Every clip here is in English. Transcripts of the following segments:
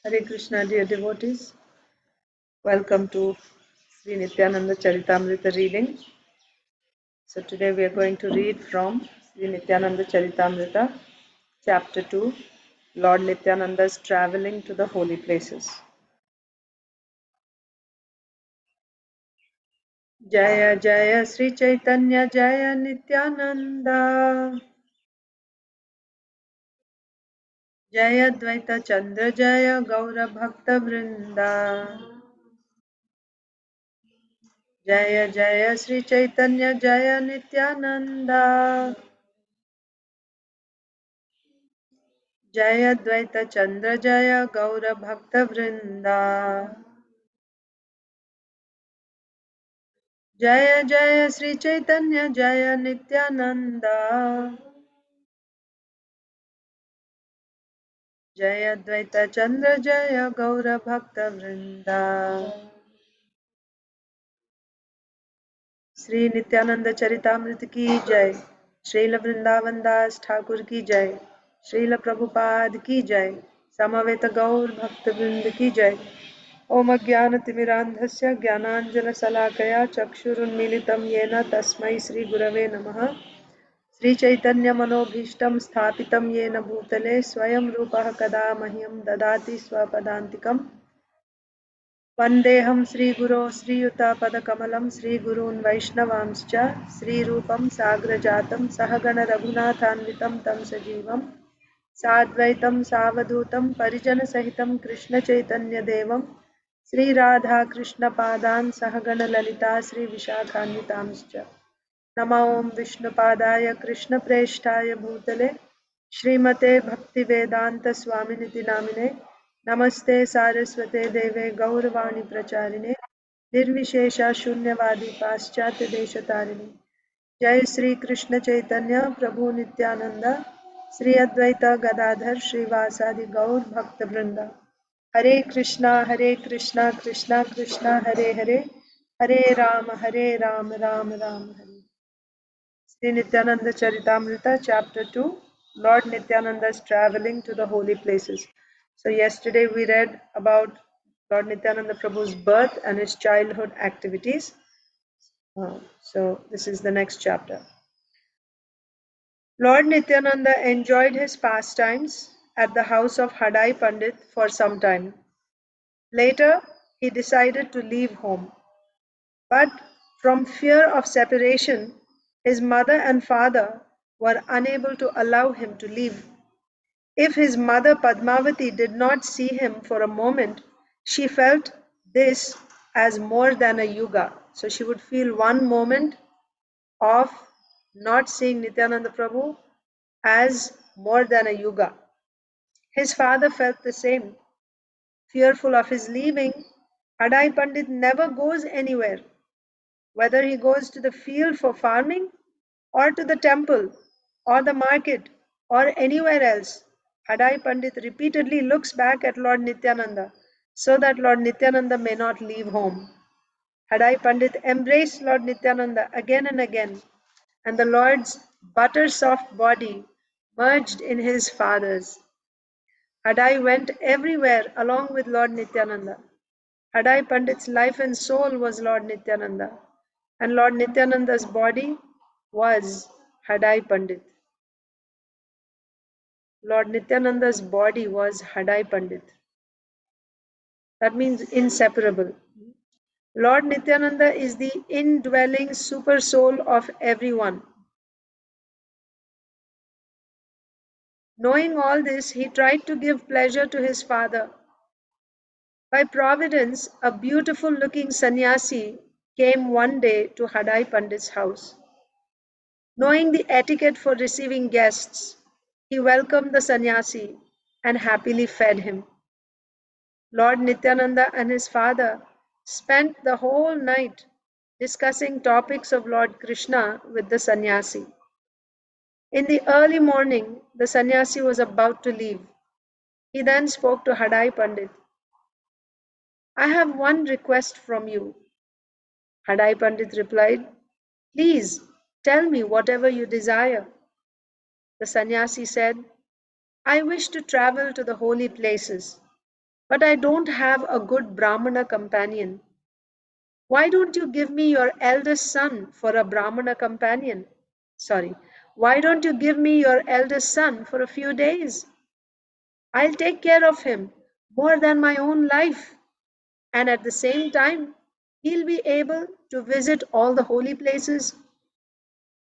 Hare Krishna, dear devotees. Welcome to Sri Nityananda Charitamrita reading. So today we are going to read from Sri Nityananda Charitamrita, chapter 2, Lord Nityananda's traveling to the holy places. Jaya Jaya Sri Chaitanya Jaya Nityananda Jaya Dvaita Chandra Jaya Gaura Bhakta Vrinda Jaya Jaya Sri Chaitanya Jaya Nityananda Jaya Dvaita Chandra Jaya Gaura Bhakta Vrinda Jaya Jaya Sri Chaitanya Jaya Nityananda Jaya Dvaita Chandra Jaya Gaura Bhakta Vrinda Sri Nityananda Charitamrita ki Jai Srila Vrindavan Das Thakur ki Jai Srila Prabhupada ki Jai Samaveta Gaur Bhakta Vrinda ki Jai ओम अज्ञानतिमिरान्धस्य ज्ञानाञ्जनशलाकया चक्षुरुन्मीलितं येन तस्मै श्रीगुरवे नमः श्रीचैतन्यमनोभीष्टं स्थापितं येन भूतले स्वयं रूपः कदा मह्यं ददाति स्वपदान्तिकं वन्देऽहं श्रीगुरो श्रीयुतापदकमलं श्रीगुरून् वैष्णवांश्च श्रीरूपं साग्रजातं सहगणरघुनाथान्वितं तं सजीवं साद्वैतं सावधूतं परिजनसहितं कृष्णचैतन्यदेवं श्रीराधा कृष्णपादान् सहगण ललिता श्रीविशाखान्वितांश्च नमो विष्णुपादाय कृष्णप्रेष्ठाय भूतले श्रीमते भक्तिवेदांत स्वामिनिति नामिने नमस्ते सारस्वते देवे गौरवाणी प्रचारिणे निर्विशेषा शून्यवादी पाश्चात्य देशतारिणे जय श्री कृष्ण चैतन्य प्रभु नित्यानंद श्री अद्वैत गदाधर श्रीवासादि गौर भक्त वृंदा हरे कृष्णा कृष्णा कृष्णा हरे हरे हरे राम राम राम हरे Sri Nityananda Charitamrita chapter 2 Lord Nityananda is traveling to the holy places. So yesterday we read about Lord Nityananda Prabhu's birth and his childhood activities. So this is the next chapter. Lord Nityananda enjoyed his pastimes at the house of Hadai Pandit for some time. Later, he decided to leave home. But from fear of separation, his mother and father were unable to allow him to leave. If his mother Padmavati did not see him for a moment, she felt this as more than a yuga. So she would feel one moment of not seeing Nityananda Prabhu as more than a yuga. His father felt the same. Fearful of his leaving, Hadai Pandit never goes anywhere, whether he goes to the field for farming or to the temple or the market or anywhere else. Hadai Pandit repeatedly looks back at Lord Nityananda so that Lord Nityananda may not leave home. Hadai Pandit embraced Lord Nityananda again and again, and the Lord's butter-soft body merged in his father's. Hadai went everywhere along with Lord Nityananda. Hadai Pandit's life and soul was Lord Nityananda, and Lord Nityananda's body was Hadai Pandit. Lord Nityananda's body was Hadai Pandit. That means inseparable. Lord Nityananda is the indwelling super soul of everyone. Knowing all this, he tried to give pleasure to his father. By providence, a beautiful looking sannyasi came one day to Hadai Pandit's house. Knowing the etiquette for receiving guests, he welcomed the sannyasi and happily fed him. Lord Nityananda and his father spent the whole night discussing topics of Lord Krishna with the sannyasi. In the early morning, the sannyasi was about to leave. He then spoke to Hadai Pandit. I have one request from you. Hadai Pandit replied, Please tell me whatever you desire. The sannyasi said, I wish to travel to the holy places. but I don't have a good Brahmana companion. Why don't you give me your eldest son for a Brahmana companion? Sorry, why don't you give me your eldest son for a few days? I'll take care of him more than my own life, and at the same time, he'll be able to visit all the holy places.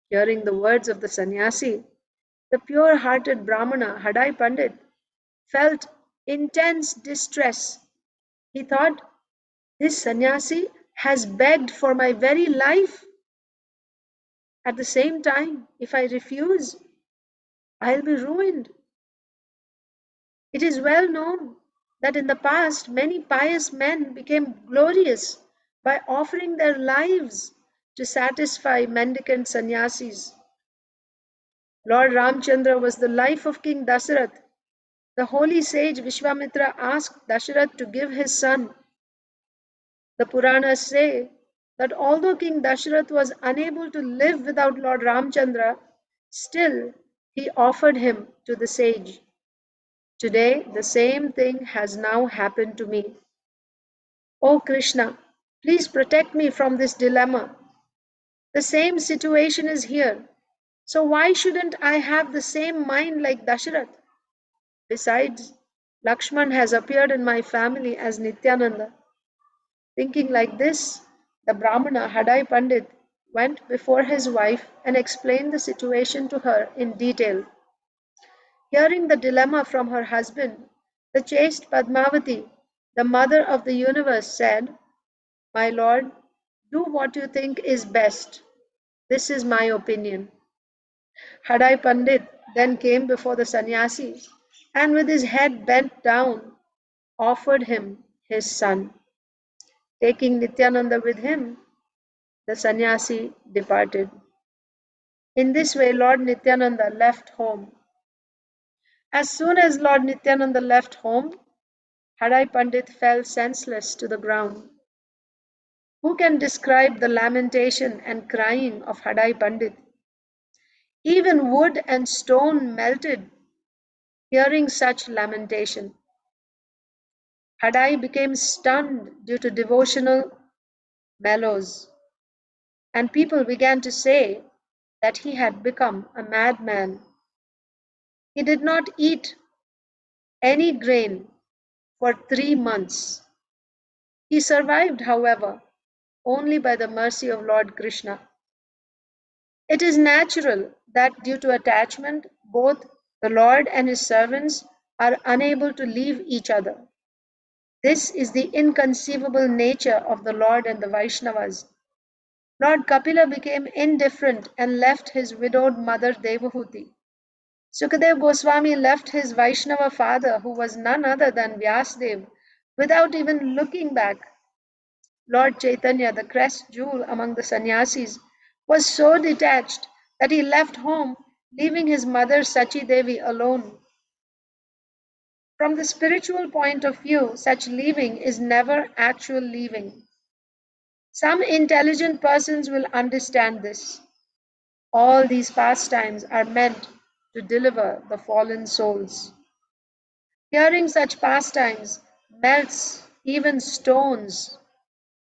Hearing the words of the sannyasi, the pure hearted Brahmana Hadai Pandit felt intense distress. He thought, this sannyasi has begged for my very life. At the same time, if I refuse, I'll be ruined. It is well known that in the past many pious men became glorious by offering their lives to satisfy mendicant sannyasis. Lord Ramchandra was the life of King Dasarath. The holy sage Vishwamitra asked Dasharath to give his son. The Puranas say that although King Dasharath was unable to live without Lord Ramchandra, still he offered him to the sage. Today, the same thing has now happened to me. O Krishna, please protect me from this dilemma. The same situation is here. So why shouldn't I have the same mind like Dasharath? Besides, Lakshman has appeared in my family as Nityananda. Thinking like this, the Brahmana Hadai Pandit went before his wife and explained the situation to her in detail. Hearing the dilemma from her husband, the chaste Padmavati, the mother of the universe, said, my lord, do what you think is best. This is my opinion. Hadai Pandit then came before the sannyasi and with his head bent down offered him his son. Taking Nityananda with him, the sannyasi departed. In this way, Lord Nityananda left home. As soon as Lord Nityananda left home, Hadai Pandit fell senseless to the ground. Who can describe the lamentation and crying of Hadai Pandit? Even wood and stone melted hearing such lamentation. Hadai became stunned due to devotional mellows, and people began to say that he had become a madman. He did not eat any grain for 3 months. He survived, however, only by the mercy of Lord Krishna. It is natural that due to attachment, both the Lord and his servants are unable to leave each other. This is the inconceivable nature of the Lord and the Vaishnavas. Lord Kapila became indifferent and left his widowed mother Devahuti. Sukadev Goswami left his Vaishnava father, who was none other than Vyasdev, without even looking back. Lord Chaitanya, the crest jewel among the sannyasis, was so detached that he left home, leaving his mother Sachi Devi alone. From the spiritual point of view, such leaving is never actual leaving. Some intelligent persons will understand this. All these pastimes are meant to deliver the fallen souls. Hearing such pastimes melts even stones.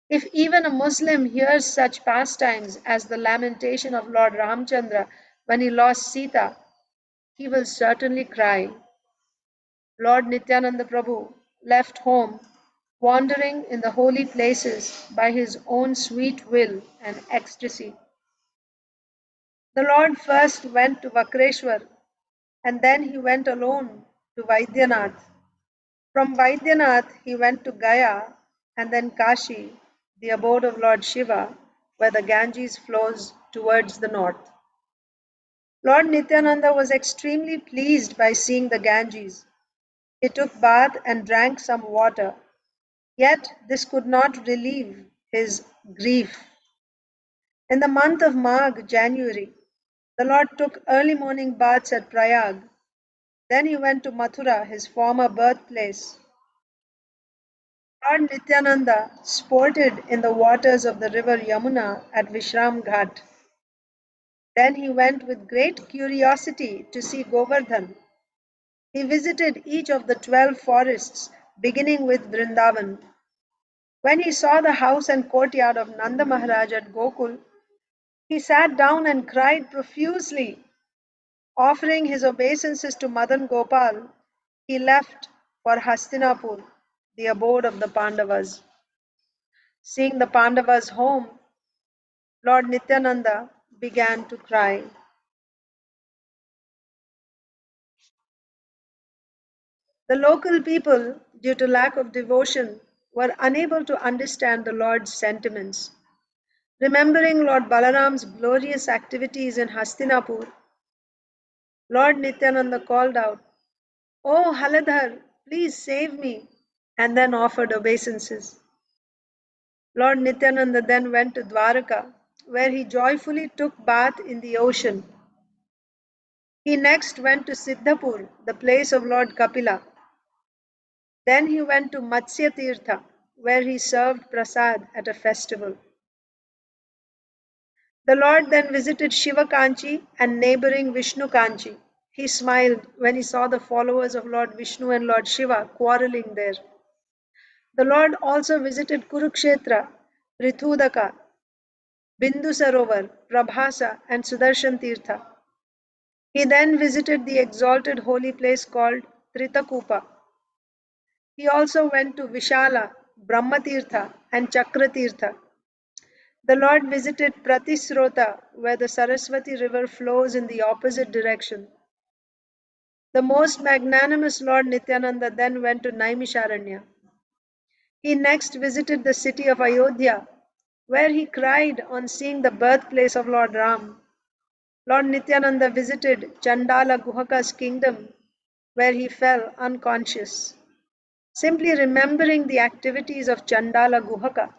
If even a Muslim hears such pastimes as the lamentation of Lord Ramchandra when he lost Sita, he will certainly cry. Lord Nityananda Prabhu left home, wandering in the holy places by his own sweet will and ecstasy. The Lord first went to Vakreshwar and then he went alone to Vaidyanath. From Vaidyanath he went to Gaya and then Kashi, the abode of Lord Shiva, where the Ganges flows towards the north. Lord Nityananda was extremely pleased by seeing the Ganges. He took bath and drank some water, yet this could not relieve his grief. In the month of Magh, January, the Lord took early morning baths at Prayag. Then he went to Mathura, his former birthplace. Lord Nityananda sported in the waters of the river Yamuna at Vishram Ghat. Then he went with great curiosity to see Govardhan. He visited each of the 12 forests beginning with Vrindavan. When he saw the house and courtyard of Nanda Maharaj at Gokul, he sat down and cried profusely. Offering his obeisances to Madan Gopal, he left for Hastinapur, the abode of the Pandavas. Seeing the Pandavas' home, Lord Nityananda began to cry. The local people, due to lack of devotion, were unable to understand the Lord's sentiments. Remembering Lord Balaram's glorious activities in Hastinapur, Lord Nityananda called out, "Oh Haladhar, please save me," and then offered obeisances. Lord Nityananda then went to Dwaraka, where he joyfully took bath in the ocean. He next went to Siddhapur, the place of Lord Kapila. Then he went to Matsya Tirtha, where he served prasad at a festival. The Lord then visited Shiva Kanchi and neighboring Vishnu Kanchi. He smiled when he saw the followers of Lord Vishnu and Lord Shiva quarreling there. The Lord also visited Kurukshetra, Prithudaka, Bindu Sarovar, Prabhasa, and Sudarshan Tirtha. He then visited the exalted holy place called Tritakupa. He also went to Vishala, Brahmatirtha, and Chakratirtha. The Lord visited Pratisrota, where the Saraswati river flows in the opposite direction. The most magnanimous Lord Nityananda then went to Naimisharanya. He next visited the city of Ayodhya, where he cried on seeing the birthplace of Lord Ram. Lord Nityananda visited Chandala Guhaka's kingdom, where he fell unconscious. Simply remembering the activities of Chandala Guhaka,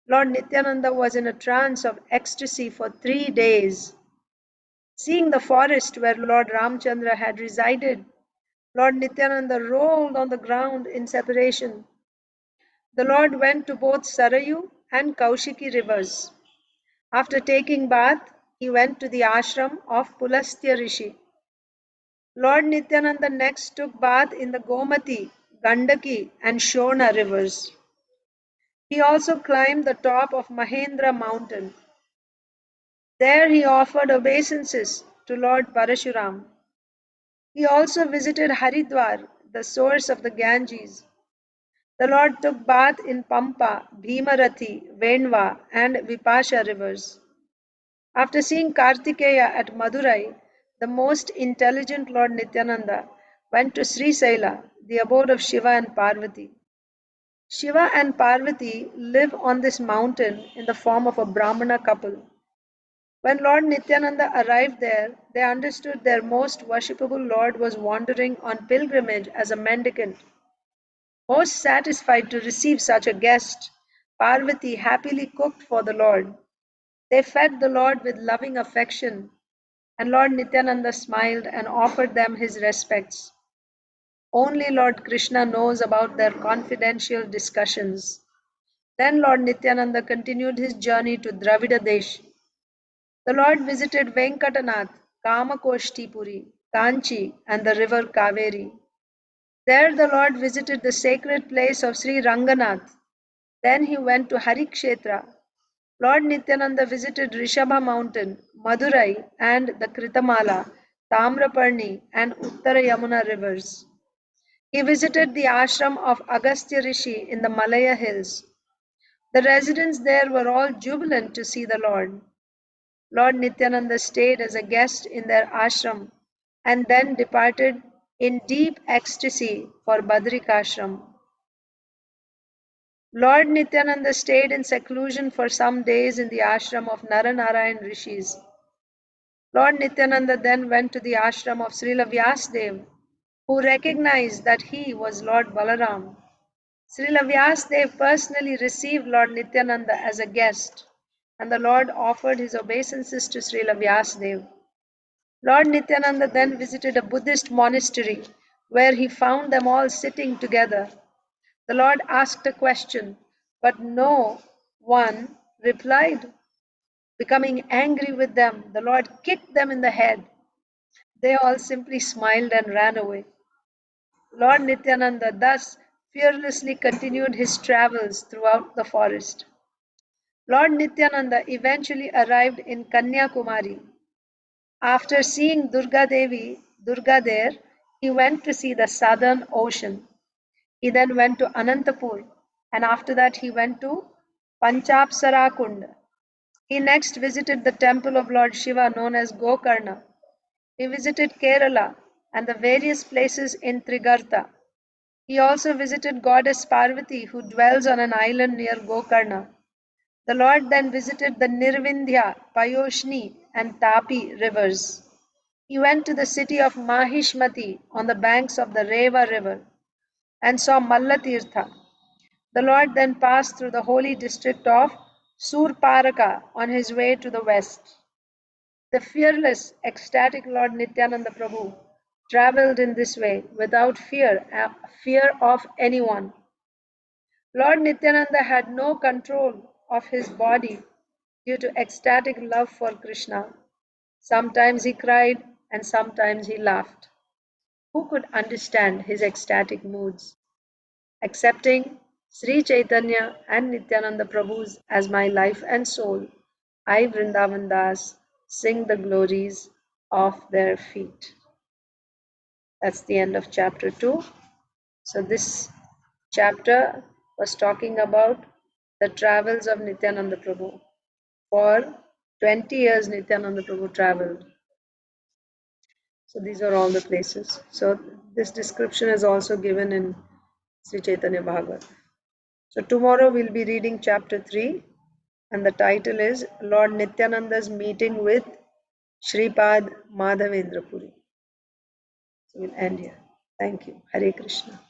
Lord Nityananda was in a trance of ecstasy for 3 days. Seeing the forest where Lord Ramchandra had resided, Lord Nityananda rolled on the ground in separation. The Lord went to both Sarayu and Kaushiki rivers. After taking bath, he went to the ashram of Pulastya Rishi. Lord Nityananda next took bath in the Gomati, Gandaki, and Shona rivers. He also climbed the top of Mahendra mountain. There he offered obeisances to Lord Parashuram. He also visited Haridwar, the source of the Ganges. The Lord took bath in Pampa, Bhimarathi, Venva, and Vipasha rivers. After seeing Kartikeya at Madurai, the most intelligent Lord Nityananda went to Sri Saila, the abode of Shiva and Parvati. Shiva and Parvati live on this mountain in the form of a Brahmana couple. When Lord Nityananda arrived there, they understood their most worshipable Lord was wandering on pilgrimage as a mendicant. Most satisfied to receive such a guest, Parvati happily cooked for the Lord. They fed the Lord with loving affection, and Lord Nityananda smiled and offered them his respects. Only Lord Krishna knows about their confidential discussions. Then Lord Nityananda continued his journey to Dravida Desh. The Lord visited Venkatanath, Kamakoshtipuri, Kanchi, and the river Kaveri. There the Lord visited the sacred place of Sri Ranganath. Then he went to Harikshetra. Lord Nityananda visited Rishabha mountain, Madurai, and the Kritamala, Tamraparni, and Uttara Yamuna rivers. He visited the ashram of Agastya Rishi in the Malaya hills. The residents there were all jubilant to see the Lord. Lord Nityananda stayed as a guest in their ashram and then departed in deep ecstasy for Badrikashram. Lord Nityananda stayed in seclusion for some days in the ashram of Naranarayan Rishis. Lord Nityananda then went to the ashram of Srila Vyasdev, who recognized that he was Lord Balaram. Srila Vyasdev personally received Lord Nityananda as a guest, and the Lord offered his obeisances to Srila Vyasdev. Lord Nityananda then visited a Buddhist monastery where he found them all sitting together. The Lord asked a question, but no one replied. Becoming angry with them, the Lord kicked them in the head. They all simply smiled and ran away. Lord Nityananda thus fearlessly continued his travels throughout the forest. Lord Nityananda eventually arrived in Kanyakumari. After seeing Durga there, he went to see the southern ocean. He then went to Anantapur, and after that he went to Panchapsara Kund. He next visited the temple of Lord Shiva known as Gokarna. He visited Kerala and the various places in Trigarta. He also visited goddess Parvati, who dwells on an island near Gokarna. The Lord then visited the Nirvindhya, Payoshni, and Tapi rivers. He went to the city of Mahishmati on the banks of the Reva river and saw Mallatirtha. The Lord then passed through the holy district of Surparaka on his way to the west. The fearless, ecstatic Lord Nityananda Prabhu traveled in this way without fear of anyone. Lord Nityananda had no control of his body due to ecstatic love for Krishna. Sometimes he cried and sometimes he laughed. Who could understand his ecstatic moods? Accepting Sri Chaitanya and Nityananda Prabhus as my life and soul, I, Vrindavan Das, sing the glories of their feet. That's the end of chapter 2. So, this chapter was talking about the travels of Nityananda Prabhu. For 20 years, Nityananda Prabhu traveled. So, these are all the places. So, this description is also given in Sri Chaitanya Bhagavat. So tomorrow we'll be reading chapter 3 and the title is Lord Nityananda's meeting with Shripad Madhavendra Puri. So we'll end here. Thank you. Hare Krishna.